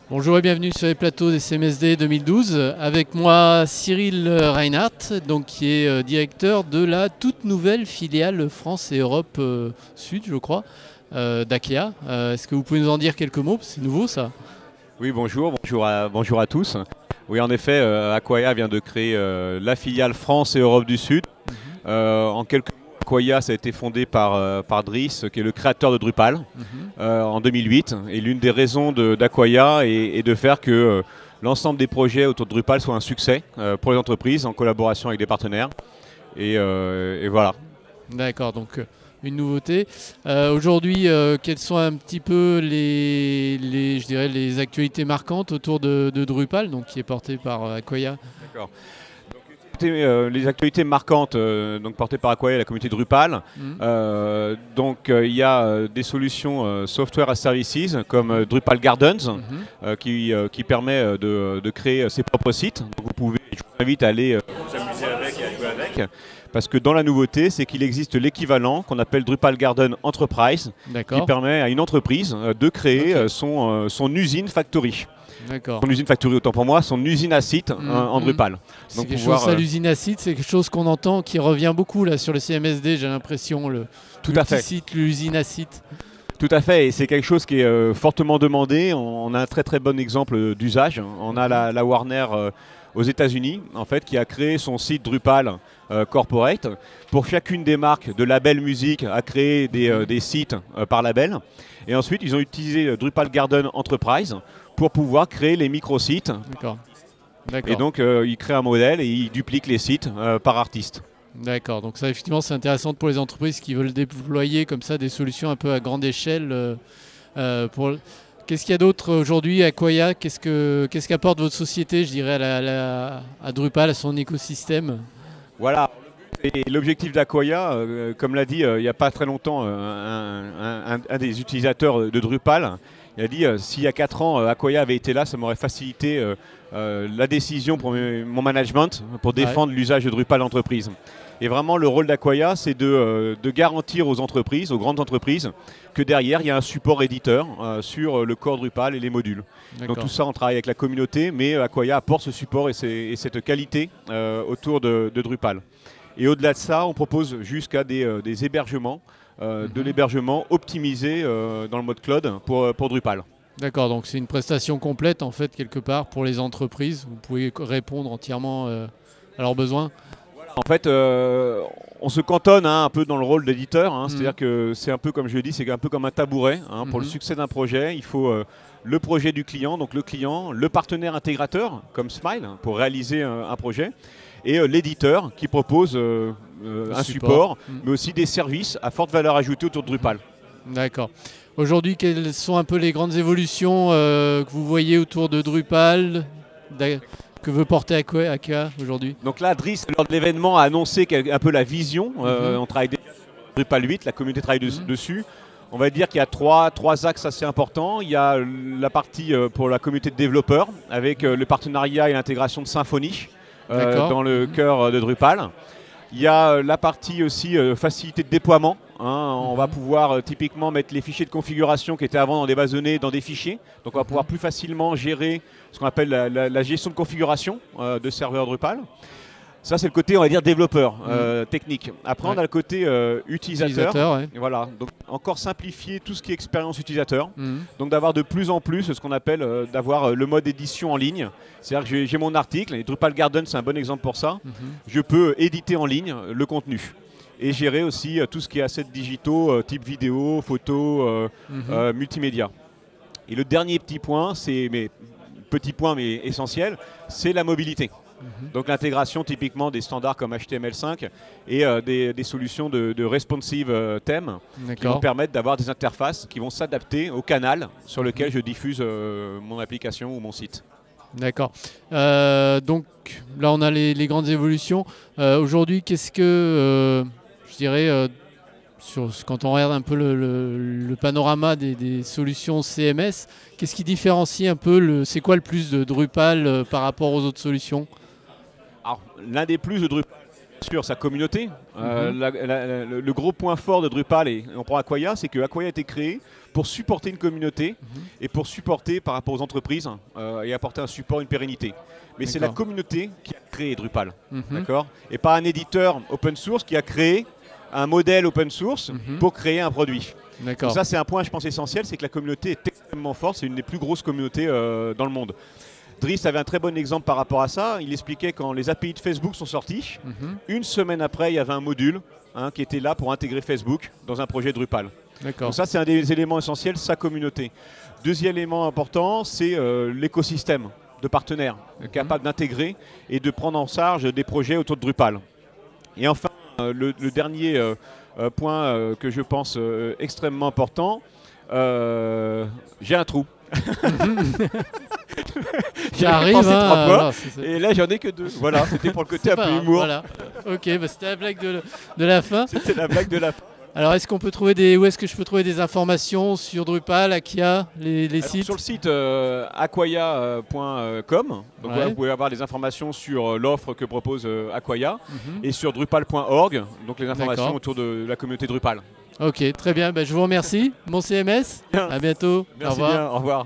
Bonjour et bienvenue sur les plateaux des CMSD 2012. Avec moi Cyril Reinhardt, donc, qui est directeur de la toute nouvelle filiale France et Europe Sud, je crois, d'Akea. Est-ce que vous pouvez nous en dire quelques mots? C'est nouveau ça. Oui, bonjour à tous. Oui, en effet, Aquaya vient de créer la filiale France et Europe du Sud. En quelques mots, Aquaya, ça a été fondé par Driss, qui est le créateur de Drupal, en 2008. Et l'une des raisons d'Aquaya est de faire que l'ensemble des projets autour de Drupal soient un succès pour les entreprises, en collaboration avec des partenaires. Et voilà. D'accord, donc une nouveauté. Aujourd'hui, quelles sont un petit peu je dirais, les actualités marquantes autour de Drupal, donc, qui est porté par Aquaya? D'accord. Les actualités marquantes donc portées par Aquaya et la communauté Drupal. Il y a des solutions software as services comme Drupal Gardens qui permet de créer ses propres sites. Donc je vous invite à aller vous amuser avec et à jouer avec. Parce que dans la nouveauté, c'est qu'il existe l'équivalent qu'on appelle Drupal Garden Enterprise, qui permet à une entreprise de créer son usine factory. Son usine factory, autant pour moi, son usine à site en Drupal. Donc l'usine à site, c'est quelque chose qu'on entend, qui revient beaucoup là sur le CMSD, j'ai l'impression, le petit site, l'usine à site. Tout à fait, et c'est quelque chose qui est fortement demandé. On a un très très bon exemple d'usage. On a la Warner aux États-Unis, en fait, qui a créé son site Drupal Corporate. Pour chacune des marques de label musique, a créé des sites par label. Et ensuite, ils ont utilisé Drupal Garden Enterprise pour pouvoir créer les micro-sites. Et donc, ils créent un modèle et ils dupliquent les sites par artiste. D'accord, donc ça effectivement c'est intéressant pour les entreprises qui veulent déployer comme ça des solutions un peu à grande échelle. Qu'est-ce qu'il y a d'autre aujourd'hui à Aquaya? Qu'est-ce qu'apporte votre société, je dirais, à Drupal, à son écosystème? Voilà. Et l'objectif d'Aquaya, comme l'a dit il n'y a pas très longtemps un des utilisateurs de Drupal, il a dit s'il y a 4 ans Aquaya avait été là, ça m'aurait facilité la décision pour mon management pour défendre l'usage de Drupal en entreprise. Et vraiment le rôle d'Aquaya, c'est de garantir aux entreprises, aux grandes entreprises, que derrière il y a un support éditeur sur le core Drupal et les modules. Donc tout ça on travaille avec la communauté, mais Aquaya apporte ce support et cette qualité autour de Drupal. Et au-delà de ça, on propose jusqu'à des hébergements, de l'hébergement optimisé dans le mode cloud pour Drupal. D'accord, donc c'est une prestation complète en fait quelque part pour les entreprises. Vous pouvez répondre entièrement à leurs besoins. Voilà, en fait, on se cantonne un peu dans le rôle d'éditeur. C'est-à-dire que c'est un peu comme je le dis, c'est un peu comme un tabouret. Pour le succès d'un projet, il faut le projet du client, donc le client, le partenaire intégrateur comme Smile pour réaliser un projet, et l'éditeur qui propose un support, mais aussi des services à forte valeur ajoutée autour de Drupal. D'accord. Aujourd'hui, quelles sont un peu les grandes évolutions que vous voyez autour de Drupal, que veut porter Aquaya aujourd'hui? Donc là, Driss, lors de l'événement, a annoncé un peu la vision. On travaille déjà sur Drupal 8, la communauté travaille dessus. On va dire qu'il y a trois axes assez importants. Il y a la partie pour la communauté de développeurs, avec le partenariat et l'intégration de Symfony dans le cœur de Drupal. Il y a la partie aussi facilité de déploiement. On va pouvoir typiquement mettre les fichiers de configuration qui étaient avant dans des bases de données dans des fichiers. Donc on va pouvoir plus facilement gérer ce qu'on appelle la gestion de configuration de serveurs Drupal. Ça c'est le côté, on va dire, développeur technique. Après on a le côté utilisateur. Voilà. Donc encore simplifier tout ce qui est expérience utilisateur. Donc d'avoir de plus en plus ce qu'on appelle d'avoir le mode édition en ligne. C'est-à-dire que j'ai mon article, et Drupal Garden c'est un bon exemple pour ça. Je peux éditer en ligne le contenu et gérer aussi tout ce qui est assets digitaux, type vidéo, photo, multimédia. Et le dernier petit point, petit point mais essentiel, c'est la mobilité. Donc l'intégration typiquement des standards comme HTML5 et des solutions de responsive theme qui vont permettre d'avoir des interfaces qui vont s'adapter au canal sur lequel je diffuse mon application ou mon site. D'accord. Donc là on a les grandes évolutions. Aujourd'hui, qu'est-ce que, je dirais, quand on regarde un peu le panorama des solutions CMS, qu'est-ce qui différencie un peu, c'est quoi le plus de Drupal par rapport aux autres solutions? Alors, l'un des plus de Drupal, sur sa communauté. Le gros point fort de Drupal, et on prend Acquia, c'est que Acquia a été créé pour supporter une communauté et pour supporter par rapport aux entreprises et apporter un support, une pérennité. Mais c'est la communauté qui a créé Drupal, d'accord, et pas un éditeur open source qui a créé un modèle open source pour créer un produit. Donc ça, c'est un point, je pense, essentiel, c'est que la communauté est extrêmement forte, c'est une des plus grosses communautés dans le monde. Dries avait un très bon exemple par rapport à ça. Il expliquait quand les API de Facebook sont sortis, une semaine après, il y avait un module qui était là pour intégrer Facebook dans un projet Drupal. Donc ça, c'est un des éléments essentiels, sa communauté. Deuxième élément important, c'est l'écosystème de partenaires capables d'intégrer et de prendre en charge des projets autour de Drupal. Et enfin, le dernier point que je pense extrêmement important, j'ai un trou. J'arrive et là j'en ai que 2. Voilà, c'était pour le côté un peu humour. Voilà. Ok, bah c'était la blague de la fin. C'était la blague de la fin. Alors est-ce qu'on peut trouver où est-ce que je peux trouver des informations sur Drupal, Acquia, les sites? Sur le site acquia.com, donc voilà, vous pouvez avoir des informations sur l'offre que propose Acquia et sur drupal.org, donc les informations autour de la communauté Drupal. Ok, très bien, bah, je vous remercie. Mon CMS, à bientôt. Merci bien, au revoir.